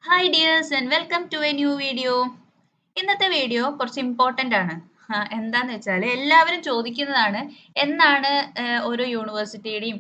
Hi dears and welcome to a new video. ഇന്നത്തെ video കുറച്ച് important ആണ്. എന്താന്ന് വെച്ചാൽ എല്ലാവരും ചോദിക്കുന്നതാണ് എന്നാണ് ഓരോ യൂണിവേഴ്സിറ്റിയുടെയും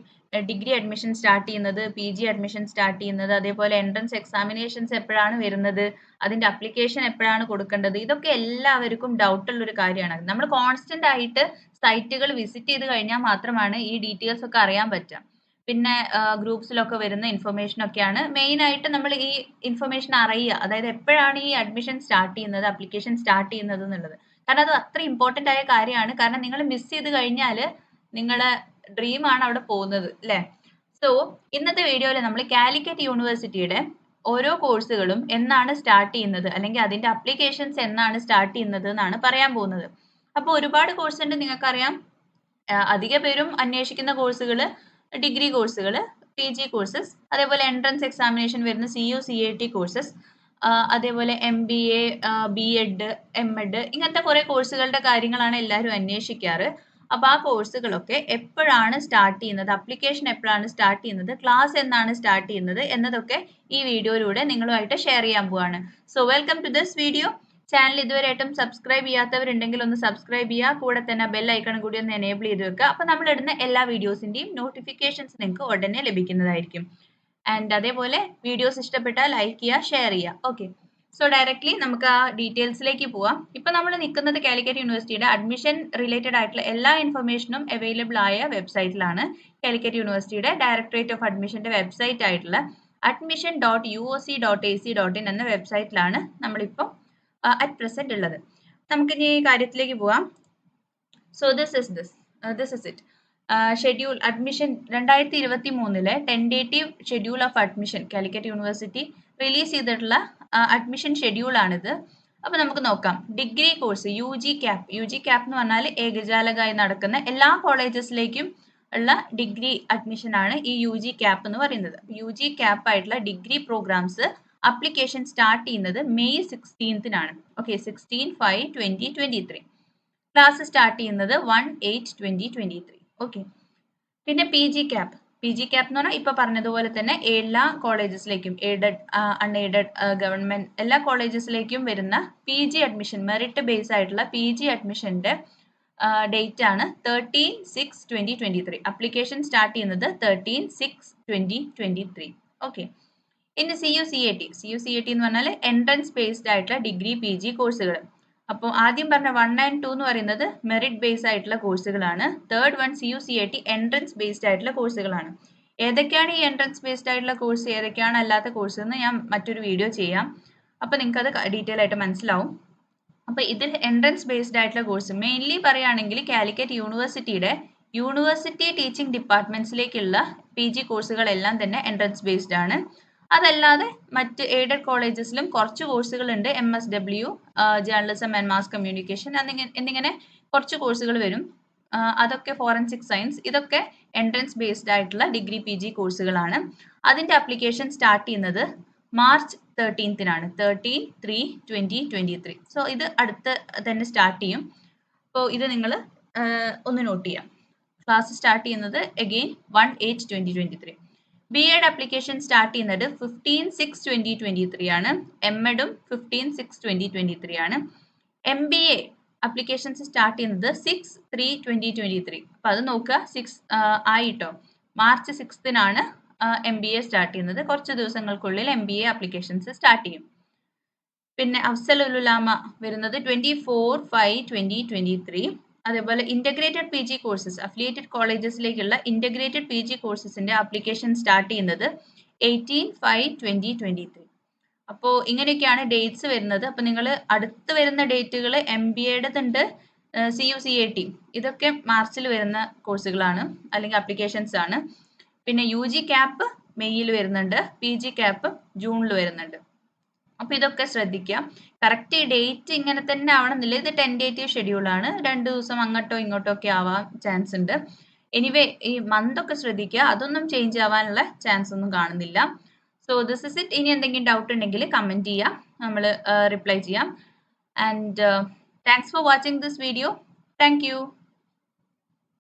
ഡിഗ്രി അഡ്മിഷൻ സ്റ്റാർട്ട് ചെയ്യുന്നത്, പി ജി അഡ്മിഷൻ സ്റ്റാർട്ട് ചെയ്യുന്നത്, അതേപോലെ എൻട്രൻസ് എക്സാമിനേഷൻസ് എപ്പോഴാണ് വരുന്നത്, അതിൻ്റെ അപ്ലിക്കേഷൻ എപ്പോഴാണ് കൊടുക്കേണ്ടത്, ഇതൊക്കെ എല്ലാവർക്കും ഡൗട്ടുള്ളൊരു കാര്യമാണ്. നമ്മൾ കോൺസ്റ്റൻ്റ് ആയിട്ട് സൈറ്റുകൾ വിസിറ്റ് ചെയ്ത് കഴിഞ്ഞാൽ മാത്രമാണ് ഈ ഡീറ്റെയിൽസ് ഒക്കെ അറിയാൻ പറ്റുക. പിന്നെ ഗ്രൂപ്പ്സിലൊക്കെ വരുന്ന ഇൻഫർമേഷൻ ഒക്കെയാണ് മെയിൻ ആയിട്ട് നമ്മൾ ഈ ഇൻഫർമേഷൻ അറിയുക, അതായത് എപ്പോഴാണ് ഈ അഡ്മിഷൻ സ്റ്റാർട്ട് ചെയ്യുന്നത്, അപ്ലിക്കേഷൻ സ്റ്റാർട്ട് ചെയ്യുന്നത് എന്നുള്ളത്. കാരണം അത് അത്ര ഇമ്പോർട്ടൻ്റ് ആയ കാര്യമാണ്. കാരണം നിങ്ങൾ മിസ് ചെയ്ത് കഴിഞ്ഞാൽ നിങ്ങളെ ഡ്രീം ആണ് അവിടെ പോകുന്നത് അല്ലേ. സോ ഇന്നത്തെ വീഡിയോയിൽ നമ്മൾ കാലിക്കറ്റ് യൂണിവേഴ്സിറ്റിയുടെ ഓരോ കോഴ്സുകളും എന്നാണ് സ്റ്റാർട്ട് ചെയ്യുന്നത്, അല്ലെങ്കിൽ അതിന്റെ അപ്ലിക്കേഷൻസ് എന്നാണ് സ്റ്റാർട്ട് ചെയ്യുന്നത് എന്നാണ് പറയാൻ പോകുന്നത്. അപ്പോൾ ഒരുപാട് കോഴ്സ് ഉണ്ട്, നിങ്ങൾക്കറിയാം. അധിക പേരും അന്വേഷിക്കുന്ന കോഴ്സുകൾ ഡിഗ്രി കോഴ്സുകൾ, പി ജി കോഴ്സസ്, അതേപോലെ എൻട്രൻസ് എക്സാമിനേഷൻ വരുന്ന CUCAT കോഴ്സസ്, അതേപോലെ MBA, B.Ed, M.Ed, ഇങ്ങനത്തെ കുറേ കോഴ്സുകളുടെ കാര്യങ്ങളാണ് എല്ലാവരും അന്വേഷിക്കാറ്. അപ്പോൾ ആ കോഴ്സുകളൊക്കെ എപ്പോഴാണ് സ്റ്റാർട്ട് ചെയ്യുന്നത്, അപ്ലിക്കേഷൻ എപ്പോഴാണ് സ്റ്റാർട്ട് ചെയ്യുന്നത്, ക്ലാസ് എന്നാണ് സ്റ്റാർട്ട് ചെയ്യുന്നത് എന്നതൊക്കെ ഈ വീഡിയോയിലൂടെ നിങ്ങളുമായിട്ട് ഷെയർ ചെയ്യാൻ പോവാണ്. So welcome to this video. Channel ഇതുവരെയായിട്ടും സബ്സ്ക്രൈബ് ചെയ്യാത്തവരുണ്ടെങ്കിൽ ഒന്ന് സബ്സ്ക്രൈബ് ചെയ്യുക, കൂടെ തന്നെ ബെൽ ഐക്കൺ കൂടി ഒന്ന് എനേബിൾ ചെയ്ത് വെക്കുക. അപ്പോൾ നമ്മൾ ഇടുന്ന എല്ലാ വീഡിയോസിന്റെയും നോട്ടിഫിക്കേഷൻസ് നിങ്ങൾക്ക് ഉടനെ ലഭിക്കുന്നതായിരിക്കും. ആൻഡ് അതേപോലെ വീഡിയോസ് ഇഷ്ടപ്പെട്ടാൽ ലൈക്ക് ചെയ്യുക, ഷെയർ ചെയ്യുക. ഓക്കെ, സോ ഡയറക്ട്ലി നമുക്ക് ആ ഡീറ്റെയിൽസിലേക്ക് പോവാം. ഇപ്പൊ നമ്മൾ നിൽക്കുന്നത് കാലിക്കറ്റ് യൂണിവേഴ്സിറ്റിയുടെ അഡ്മിഷൻ റിലേറ്റഡ് ആയിട്ടുള്ള എല്ലാ ഇൻഫർമേഷനും അവൈലബിൾ ആയ വെബ്സൈറ്റിലാണ്. കാലിക്കറ്റ് യൂണിവേഴ്സിറ്റിയുടെ ഡയറക്ടറേറ്റ് ഓഫ് അഡ്മിഷന്റെ വെബ്സൈറ്റ് ആയിട്ടുള്ള admission.uoc.ac.in എന്ന വെബ്സൈറ്റിലാണ് നമ്മളിപ്പോൾ അറ്റ് പ്രസന്റ് ഉള്ളത്. നമുക്കിനി കാര്യത്തിലേക്ക് പോവാം. So this is it. Schedule admission 2023 tentative schedule of admission Calicut university release ചെയ്തിട്ടുള്ള അഡ്മിഷൻ ഷെഡ്യൂൾ ആണിത്. അപ്പൊ നമുക്ക് നോക്കാം. ഡിഗ്രി കോഴ്സ് UG ക്യാപ് എന്ന് പറഞ്ഞാൽ ഏകജാലകമായി നടക്കുന്ന എല്ലാ കോളേജസിലേക്കും ഉള്ള ഡിഗ്രി അഡ്മിഷൻ ആണ് ഈ UG ക്യാപ് എന്ന് പറയുന്നത്. UG ക്യാപ് ആയിട്ടുള്ള ഡിഗ്രി പ്രോഗ്രാംസ് അപ്ലിക്കേഷൻ സ്റ്റാർട്ട് ചെയ്യുന്നത് May 16-നാണ്. ഓക്കെ, 16/5/2023. ക്ലാസ് സ്റ്റാർട്ട് ചെയ്യുന്നത് 1/8/2023. ഓക്കെ, പിന്നെ പി ജി ക്യാപ് എന്ന് പറഞ്ഞാൽ ഇപ്പൊ പറഞ്ഞതുപോലെ തന്നെ എല്ലാ കോളേജസിലേക്കും, എയ്ഡഡ്, അൺഎയ്ഡഡ്, ഗവൺമെന്റ് എല്ലാ കോളേജസിലേക്കും വരുന്ന PG അഡ്മിഷൻ, മെറിറ്റ് ബേസ് ആയിട്ടുള്ള PG അഡ്മിഷന്റെ ഡേറ്റ് ആണ് 13/6/2023. അപ്ലിക്കേഷൻ സ്റ്റാർട്ട് ചെയ്യുന്നത് 13/6/2023. ഓക്കെ, ഇനി CUCAT എന്ന് പറഞ്ഞാൽ എൻട്രൻസ് ബേസ്ഡ് ആയിട്ടുള്ള ഡിഗ്രി PG കോഴ്സുകൾ. അപ്പോൾ ആദ്യം പറഞ്ഞ 1 and 2 എന്ന് പറയുന്നത് മെറിറ്റ് ബേസ്ഡ് ആയിട്ടുള്ള കോഴ്സുകളാണ്. Third one CUCAT entrance based ആയിട്ടുള്ള കോഴ്സുകളാണ്. ഏതൊക്കെയാണ് ഈ എൻട്രൻസ് ബേസ്ഡ് ആയിട്ടുള്ള കോഴ്സ്, ഏതൊക്കെയാണ് അല്ലാത്ത കോഴ്സ് എന്ന് ഞാൻ മറ്റൊരു വീഡിയോ ചെയ്യാം. അപ്പോൾ നിങ്ങൾക്ക് അത് ഡീറ്റെയിൽ ആയിട്ട് മനസ്സിലാവും. അപ്പോൾ ഇതിൽ എൻട്രൻസ് ബേസ്ഡ് ആയിട്ടുള്ള കോഴ്സ് മെയിൻലി പറയുകയാണെങ്കിൽ കാലിക്കറ്റ് യൂണിവേഴ്സിറ്റിയുടെ യൂണിവേഴ്സിറ്റി ടീച്ചിങ് ഡിപ്പാർട്ട്മെന്റ്സിലേക്കുള്ള PG കോഴ്സുകളെല്ലാം തന്നെ എൻട്രൻസ് ബേസ്ഡ് ആണ്. അതല്ലാതെ മറ്റ് എയ്ഡഡ് കോളേജസിലും കുറച്ച് കോഴ്സുകൾ ഉണ്ട്. MSW, journalism and mass communication എന്നിങ്ങനെ കുറച്ച് കോഴ്സുകൾ വരും. അതൊക്കെ ഫോറൻസിക് സയൻസ്, ഇതൊക്കെ എൻട്രൻസ് ബേസ്ഡ് ആയിട്ടുള്ള ഡിഗ്രി PG കോഴ്സുകളാണ്. അതിന്റെ അപ്ലിക്കേഷൻ സ്റ്റാർട്ട് ചെയ്യുന്നത് March 13-നാണ്, 13/3/2023. സോ ഇത് അടുത്ത് തന്നെ സ്റ്റാർട്ട് ചെയ്യും. അപ്പോൾ ഇത് നിങ്ങൾ ഒന്ന് നോട്ട് ചെയ്യാം. ക്ലാസ് സ്റ്റാർട്ട് ചെയ്യുന്നത് അഗെയിൻ 1/8/2023. B.Ed അപ്ലിക്കേഷൻ സ്റ്റാർട്ട് ചെയ്യുന്നത് 15/6/2023 ആണ്. M.Ed-ഉം 15/6/2023 ആണ്. MBA അപ്ലിക്കേഷൻസ് സ്റ്റാർട്ട് ചെയ്യുന്നത് 6/3/2023. അപ്പൊ അത് നോക്കുക, 6 ആയിട്ടോ. March 6-നാണ് MBA സ്റ്റാർട്ട് ചെയ്യുന്നത്. കുറച്ച് ദിവസങ്ങൾക്കുള്ളിൽ MBA അപ്ലിക്കേഷൻസ് സ്റ്റാർട്ട് ചെയ്യും. പിന്നെ അഫ്സലുൽ ഉലമ വരുന്നത് 24/5/2023. അതേപോലെ ഇന്റഗ്രേറ്റഡ് PG കോഴ്സസ്, അഫിലിയേറ്റഡ് കോളേജസിലേക്കുള്ള ഇന്റഗ്രേറ്റഡ് PG കോഴ്സസിന്റെ അപ്ലിക്കേഷൻ സ്റ്റാർട്ട് ചെയ്യുന്നത് 18/5/2023. അപ്പോൾ ഇങ്ങനെയൊക്കെയാണ് ഡേറ്റ്സ് വരുന്നത്. അപ്പോൾ നിങ്ങൾ അടുത്ത് വരുന്ന ഡേറ്റുകൾ MBA-യുടേതുണ്ട്, CUCAT, ഇതൊക്കെ മാർച്ചിൽ വരുന്ന കോഴ്സുകളാണ് അല്ലെങ്കിൽ അപ്ലിക്കേഷൻസ് ആണ്. പിന്നെ UG ക്യാപ് മെയ്യിൽ വരുന്നുണ്ട്, PG ക്യാപ് ജൂണിൽ വരുന്നുണ്ട്. അപ്പൊ ഇതൊക്കെ ശ്രദ്ധിക്കുക. കറക്റ്റ് ഡേറ്റ് ഇങ്ങനെ തന്നെ ആവണമെന്നില്ല, ഇത് ടെൻഡേറ്റീവ് ഷെഡ്യൂൾ ആണ്. 2 ദിവസം അങ്ങോട്ടോ ഇങ്ങോട്ടോ ഒക്കെ ആവാൻ ചാൻസ് ഉണ്ട്. എനിവേ ഈ മന്ത് ഒക്കെ ശ്രദ്ധിക്കുക, അതൊന്നും ചേഞ്ച് ആവാനുള്ള ചാൻസ് ഒന്നും കാണുന്നില്ല. So this is it. ഇനി എന്തെങ്കിലും ഡൗട്ട് ഉണ്ടെങ്കിൽ കമന്റ് ചെയ്യാം, നമ്മൾ റിപ്ലൈ ചെയ്യാം. And thanks for watching this video. Thank you.